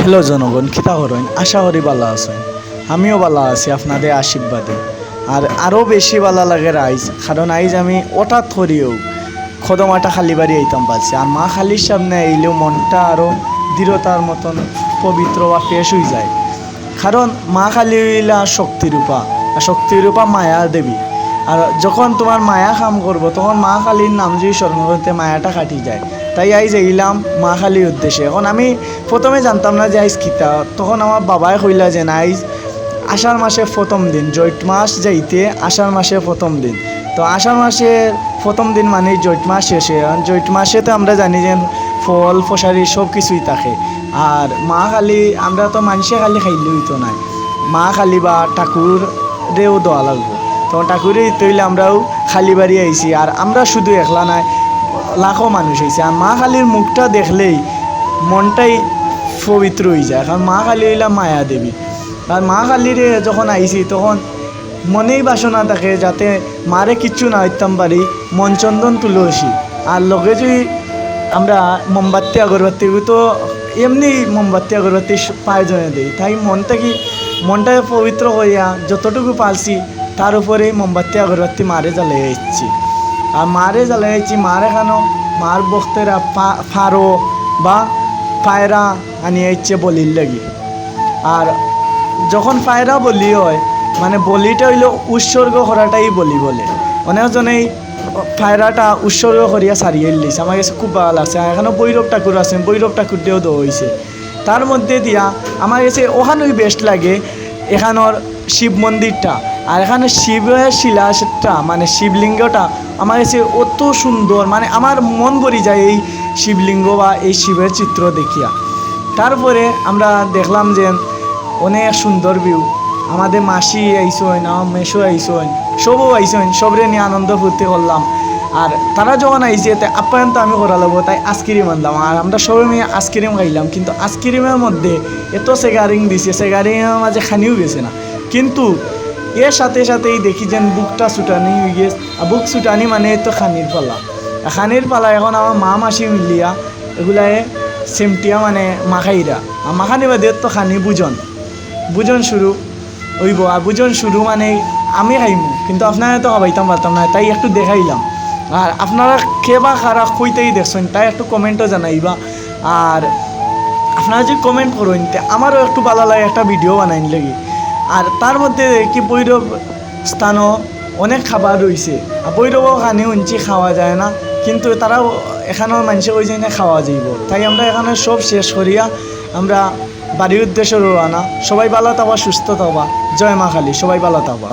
Hello জনগণ, কিতা করেন? আশা করি ভালো আছেন। আমিও ভালো আছি আপনাদের আশীর্বাদে। আর আরও বেশি ভালো লাগে আইজ, কারণ আইজ আমি হঠাৎ করিও খদমাটা খালি বাড়ি আইতাম পারছি। আর মা খালির সামনে আইলেও মনটা আরও দৃঢ়তার মতন পবিত্র বা ফ্রেশ হয়ে যায়। কারণ মা কালী হইলা শক্তিরূপা, আর শক্তিরূপা মায়া দেবী। আর যখন তোমার মায়া কাম করবো তখন মা কালীর নাম যদি স্মরণ করতে মায়াটা কাটি যায়। তাই আইজ এলাম মা কালীর উদ্দেশ্যে। এখন আমি প্রথমে জানতাম না যে আইজ কিতা, তখন আমার বাবাই কইলা যে না, আইজ আষাঢ় মাসে প্রথম দিন, জৈঠ মাস যাইতে আষাঢ় মাসে প্রথম দিন। তো আষাঢ় মাসের প্রথম দিন মানে জৈঠ মাস শেষে। জৈঠ মাসে তো আমরা জানি যে ফল ফসারি সব কিছুই থাকে। আর মা কালী, আমরা তো মানুষে খালি খাইলে হইতো না, মা কালী বা ঠাকুরেও দেওয়া লাগবো। তখন ঠাকুরে তৈলে আমরাও খালি বাড়ি আইছি। আর আমরা শুধু একলা নাই, লাখো মানুষ হয়েছে। আর মা কালীর মুখটা দেখলেই মনটাই পবিত্র হয়ে যায়, কারণ মা কালী হইলা মায়া দেবী। আর মা কালীরে যখন আইছি তখন মনেই বাসনা থাকে যাতে মারে কিচ্ছু না হইতাম পারি, মনচন্দন তুলসী আর লগে যদি আমরা মোমবাতি আগরবাতি, তো এমনি মোমবাতি আগরবাতি পায়জনে দিই। তাই মনটাকে পবিত্র করিয়া যতটুকু পারছি তার উপরে মোমবাতি আগরবাতি মারে জ্বালিয়ে যাচ্ছি। আর মারে জ্বালিয়ে যাচ্ছি, মার এখানো মার বক্তেরা ফারো বা পায়রা আনিয়ে ইচ্ছে বলির লাগি। আর যখন পায়রা বলি হয়, মানে বলিটা হইলো উৎসর্গ করাটাই বলি বলে। অনেকজনেই পায়রাটা উৎসর্গ করিয়া সারিয়ে লিছে, আমার কাছে খুব ভালো লাগছে। এখানে ভৈরব ঠাকুর আছেন, ভৈরব ঠাকুর দিয়েও দেওয়া হয়েছে। তার মধ্যে দিয়া আমার কাছে ওখানেই বেস্ট লাগে এখানোর শিব মন্দিরটা। আর এখানে শিবের শিলাটা মানে শিবলিঙ্গটা আমার কাছে অত সুন্দর, মানে আমার মন ভরে যায় এই শিবলিঙ্গ বা এই শিবের চিত্র দেখিয়া। তারপরে আমরা দেখলাম যে অনেক সুন্দর ভিউ। আমাদের মাসি আইসেন, আমার মেশো আইসেন, সবও আইসেন, সবরে নিয়ে আনন্দ ফুর্তি করলাম। আর তারা যখন আইসে তাই আপ্যায়ন তো আমি করা লাগবো, তাই আইসক্রিম আনলাম। আর আমরা সবাই মিলে আইসক্রিম খাইলাম, কিন্তু আইসক্রিমের মধ্যে এত সেগারিং দিছে, সেগারিংয়ের মাঝে খানিও গেছে না। কিন্তু এর সাথে সাথেই দেখি যেন বুকটা ছুটানি হয়ে গেছে। আর বুক ছুটানি মানে তো খানির পালা। খানির পালা এখন আমার মা মাসি মিলিয়া এগুলাই সেমটিয়া মানে মাখাইরা। আর মাখানি বাদে তো খানি বুজন শুরু হইব। আর বুজন শুরু মানে আমি খাইমু, কিন্তু আপনারা তো খাবাইতাম পারতাম না, তাই একটু দেখাইলাম। আর আপনারা কে বা খারা কইতেই দেখছেন তাই একটু কমেন্টও জানাইবা। আর আপনারা যে কমেন্ট করুন আমারও একটু ভালো লাগে একটা ভিডিও বানাইন লাগি। আর তার মধ্যে কি ভৈরব স্থানও অনেক খাবার রয়েছে। আর ভৈরবও খানি উঞ্চি খাওয়া যায় না, কিন্তু তারাও এখানেও মানুষে ওই জন্য খাওয়া যাইব। তাই আমরা এখানে সব শেষ করিয়া আমরা বাড়ির উদ্দেশ্যে রওনা। সবাই ভালো থাকবা, সুস্থ থাকবা। জয় মা কালী, সবাই ভালো থাকবা।